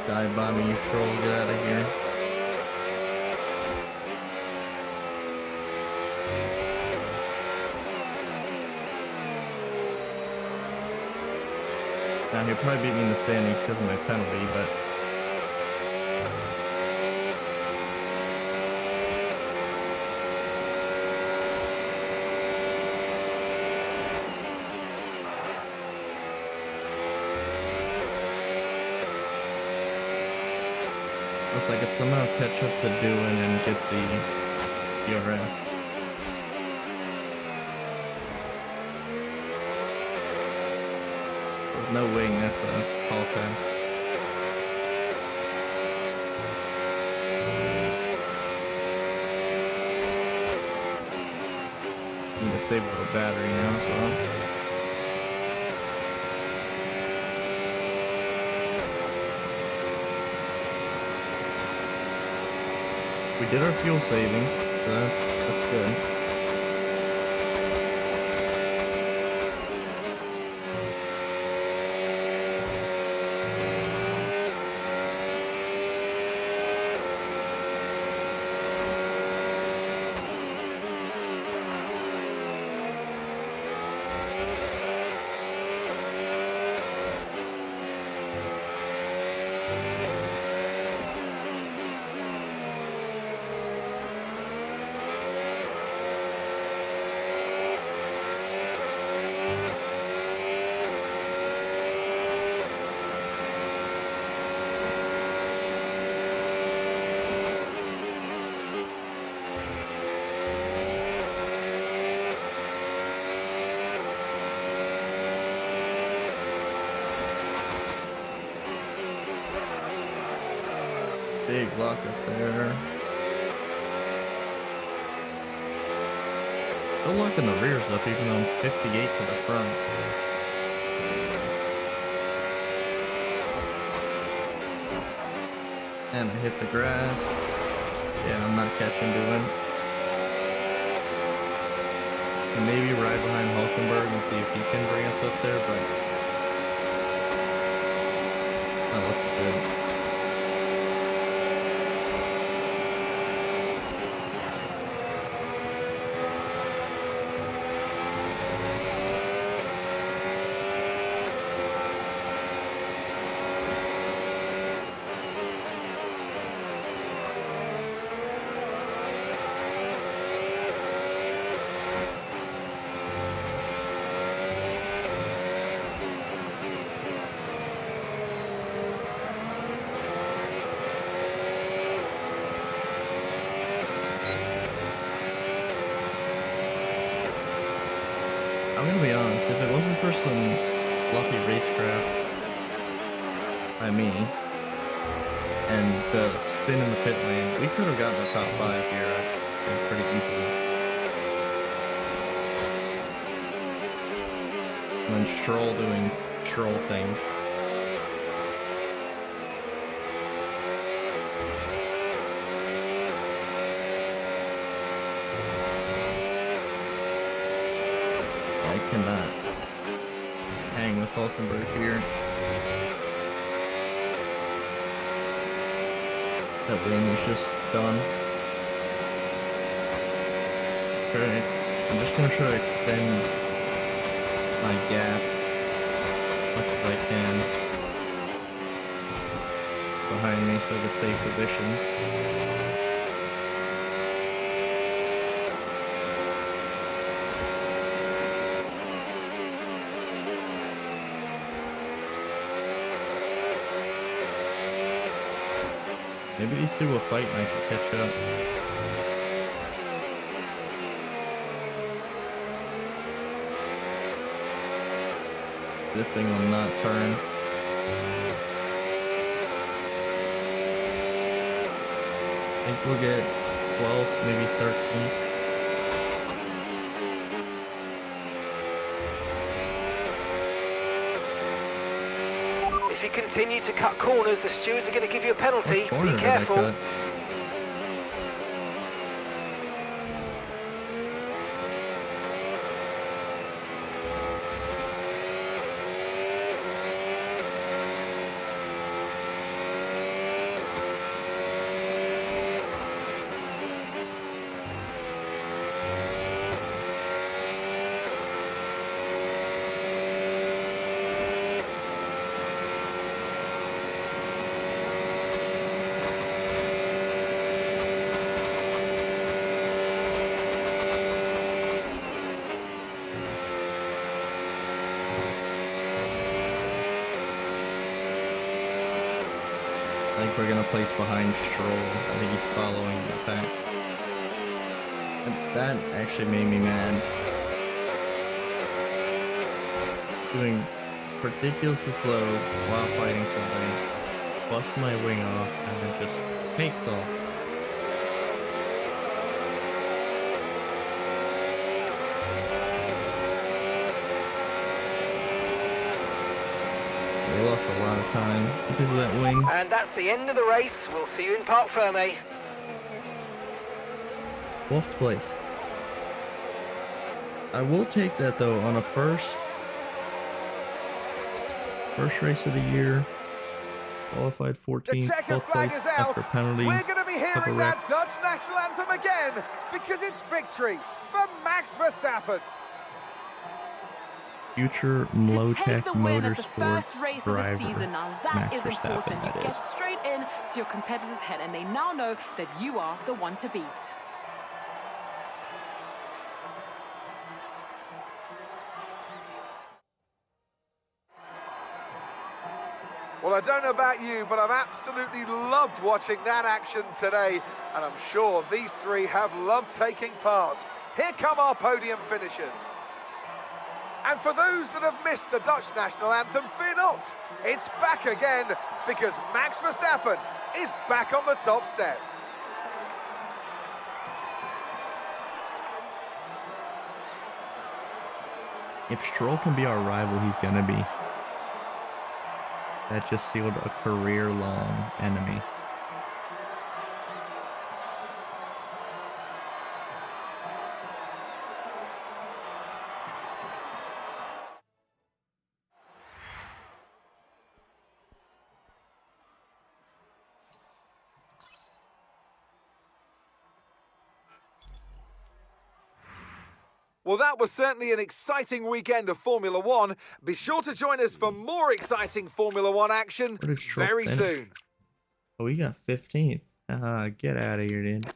Dive bombing you trolls, get out of here. Now he'll probably beat me in the standings because of my penalty, but unless I could somehow catch up to Doohan and get the DRS. There's no wing, that's a call fast. Need to save a little battery now as well. We did our fuel saving, so that's good. Big lock up there. Still locking the rears up even though I'm 58 to the front. And I hit the grass. Yeah, I'm not catching to him. And maybe ride behind Hulkenberg and see if he can bring us up there, but that looks good. I'm gonna be honest, if it wasn't for some lucky racecraft by me and the spin in the pit lane, we could have gotten the top 5 here, I think, pretty easily. And then Stroll doing Stroll things. I cannot hang with Hulkenberg here. That wing is just done. I'm just gonna try to extend my gap as much as I can behind me so I can save positions. Maybe these two will fight and I can catch up. This thing will not turn. I think we'll get 12th, maybe 13th. If you continue to cut corners, the stewards are going to give you a penalty. What corner Be did I careful. cut? I think we're gonna place behind Stroll. I think he's following the pack. And that actually made me mad. Doing ridiculously slow while fighting something. Bust my wing off and then just takes off. We lost a lot of time because of that wing. And that's the end of the race. We'll see you in Parc Ferme. 12th place. I will take that though on a first race of the year. Qualified The 14th, checker 12th flag place is out. after penalty. We're going to be couple hearing that wrecks. Dutch national anthem again because it's victory for Max Verstappen. Future To take Mlotec the win at the Motorsports first race of the driver, season, now that Max is Verstappen, important. You that get is. straight in to your competitor's head and they now know that you are the one to beat. Well, I don't know about you, but I've absolutely loved watching that action today, and I'm sure these three have loved taking part. Here come our podium finishers. And for those that have missed the Dutch national anthem, fear not. It's back again because Max Verstappen is back on the top step. If Stroll can be our rival, he's gonna be. That just sealed a career-long enemy. Well, that was certainly an exciting weekend of Formula One. Be sure to join us for more exciting Formula One action Where did Stroll very finish? soon. Oh, we got 15. Get out of here, dude.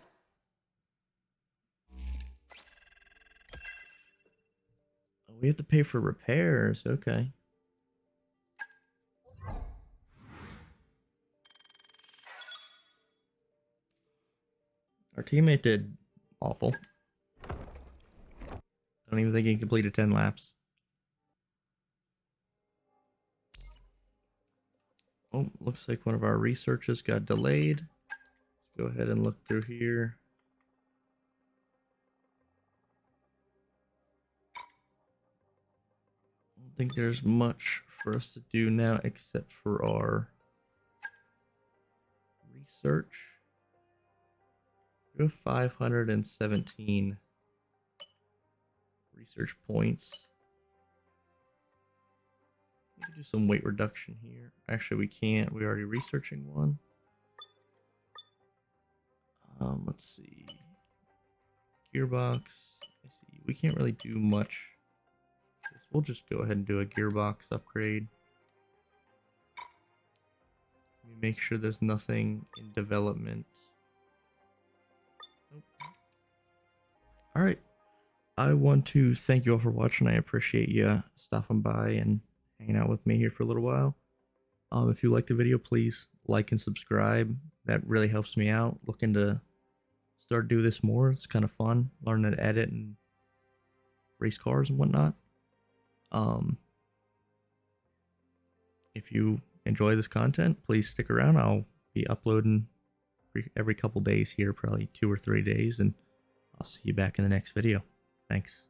Oh, we have to pay for repairs. Okay. Our teammate did awful. I don't even think he completed 10 laps. Oh, looks like one of our researches got delayed. Let's go ahead and look through here. I don't think there's much for us to do now except for our research. We have 517 research points. We can do some weight reduction here. Actually, we can't. We're already researching one. Let's see. Gearbox. I see. We can't really do much. We'll just go ahead and do a gearbox upgrade. Let me make sure there's nothing in development. Nope. Alright. I want to thank you all for watching. I appreciate you stopping by and hanging out with me here for a little while. If you liked the video, please like and subscribe. That really helps me out. Looking to start do this more. It's kind of fun. Learn to edit and race cars and whatnot. If you enjoy this content, please stick around. I'll be uploading every couple days here, probably 2 or 3 days, and I'll see you back in the next video. Thanks.